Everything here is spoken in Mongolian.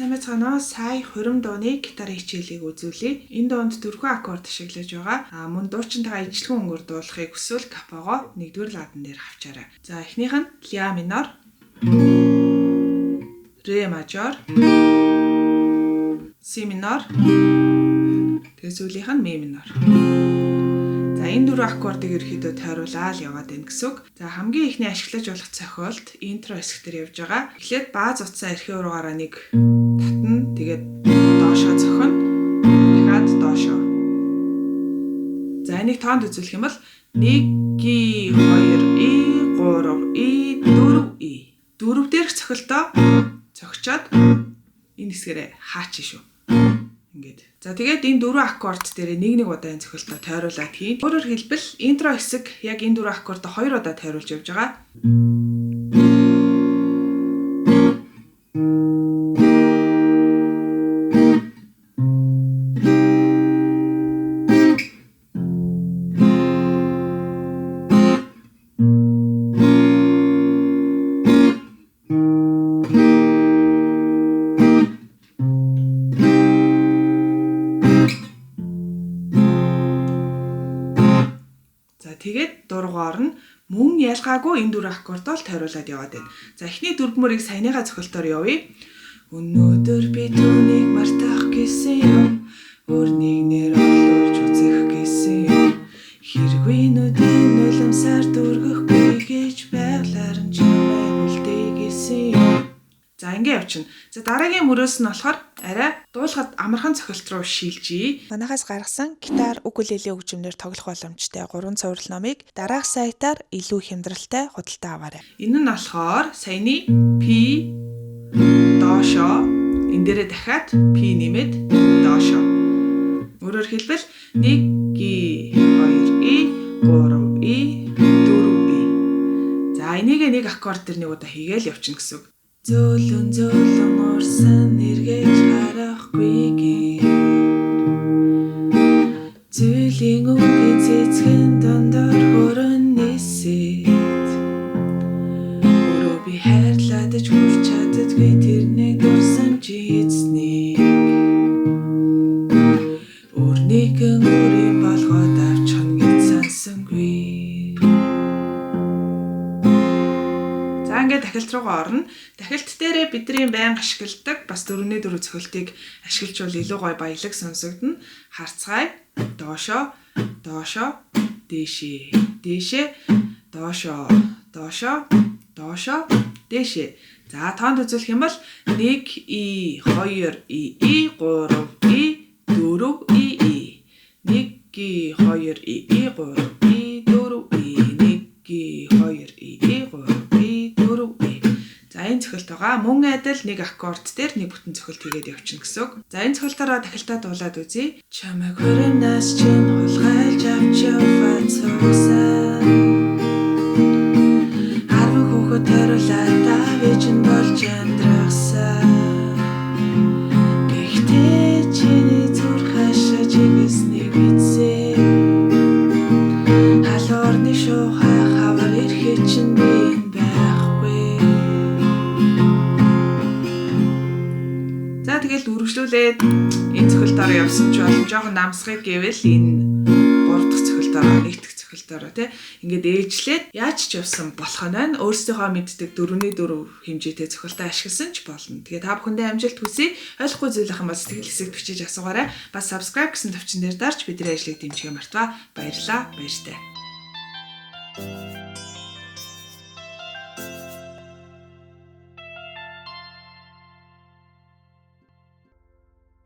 Сайн байцгаана уу? Сая хурим дууны гитарын хичээлийг үзүүлье. Энэ дуунд 4 аккорд ашиглаж байгаа. Мөн дуучинтайгаа ижилхэн өнгөөр дуулахыг хүсвэл капого 1-р ладан дээр авчаарай. За эхнийх нь ля минор, ре мажор, си минор, тэгээ сүүлийнх нь ми минор. За энэ 4 аккордыг ерөөхдөө тойруулаад яваад байна гэсэн үг. За хамгийн ихний ашиглаж болох цохиолт интро хэсэг дээр явж байгаа. Эхлээд бааз утсаа эрхээ уруугаараа нэг татна. Тэгээд доошоо зохино. Дахиад доошоо. За энийг тоонд үзүүлэх юм бол 1 ги 2 и 3 и 4 и. 4 дээрх цохилтоо цогчоод энэ хэсгээрээ хаачин шүү. Ингээд. За тэгээд энэ 4 аккорд дээр нэг удаа энэ цохилтоо тойруулаад хийн. Өөрөөр хэлбэл интро хэсэг яг энэ 4 аккордоо 2 удаа тойруулж явж байгаа. Тэгээд дургаар нь мөн ялгаагүй энэ 4 аккордоо тойруулаад яваад байна. За эхний дөрвмөрийг саяныхаа цохилтоор явъя. Өнөөдөр би түүнийг мартах гэсэн юм. Өөрнийг нэр орлуулж үзэх гэсэн юм. Хэрвээ нүдийн нулимсаар дүргэхгүй гэж байглаар нь чамайг үлдээ гэсэн юм. За ингэ явчихна. За дараагийн мөрөөс нь болохоор арай дуулахад амархан цохилт руу шилжиж. Манайхаас гаргасан гитар укулеле хөгжмөнөр тоглох боломжтой 3 цуврал номыг дараах сайтаар илүү хямдралтай худалдаа аваарай. Энэ нь болохоор саяны P доошоо энэ дээрээ дахиад P нэмээд доошоо. Өөрөөр хэлбэл 1 ги 2 и 3 и 4 и. За энийг нэг аккорд дээр нэг удаа хийгээл явчихна гэсэн үг. Зөөлөн уурсан эргэж харахгүй гээ. Зүйлийн үнгийн цэцгэн дондор хөрөн нисэт. Өөрөө би хайрлаад ч хүрч чаддаггүй тэрнийг дурсан чи эзнийг. Өөрнийгэн өөрийн болгоод авчихна гэж сансангүй. За ингээд дахилт руугаа орно. Дахилт дээрээ бидний байнга ашигладаг бас 4-4 цохилтыг ашиглажвал илүү гоё баялаг сонсогдно. Харцгаая. Доошоо, доошоо, дээшээ, дээшээ, доошоо, доошоо, доошоо, дээшээ. За тоонд үзүүлэх юм бол 1 и 2 и 3 и 4 и 1 ги 2 и 3 и 4 и 1 ги 2 и 3 и 4 и. За энэ цохилтойгоо мөн адил нэг аккорд дээр нэг бүтэн цохилт хийгээд явчихна гэсэн үг. За энэ цохилтаараа дахилтаа дуулаад үзье. Чамайг хөрөнөөс чинь хулгайлж авч яваад цогсаа. 10 хүүхэд тойруулаад давж нь болж амьдрахсаа. Гэхдээ чиний зүр хашиж игснийг мэдсэ. Халуурны шуухай хавар ирэхэд чинь би тэгэл үргэлжлүүлээд энэ цохилтоор явсан ч болон жоохон намсгыг гэвэл энэ 3 дахь цохилтоор 1 дахь цохилтоор тий ингээд ээжлээд яаж ч явсан болох нь байна. Өөрсдийнхөө мэддэг 4-4 хэмжээтэй цохилтоо ашигласан ч болно. Тэгээ та бүхэндээ амжилт хүсье. Ойлгохгүй зүйл ахын бол сэтгэл хэсэгт бичиж асуугаарай. Бас subscribe гэсэн төвчөн дээр дарж бидний ажлыг дэмжихээ мартва. Баярлалаа. Баяртай.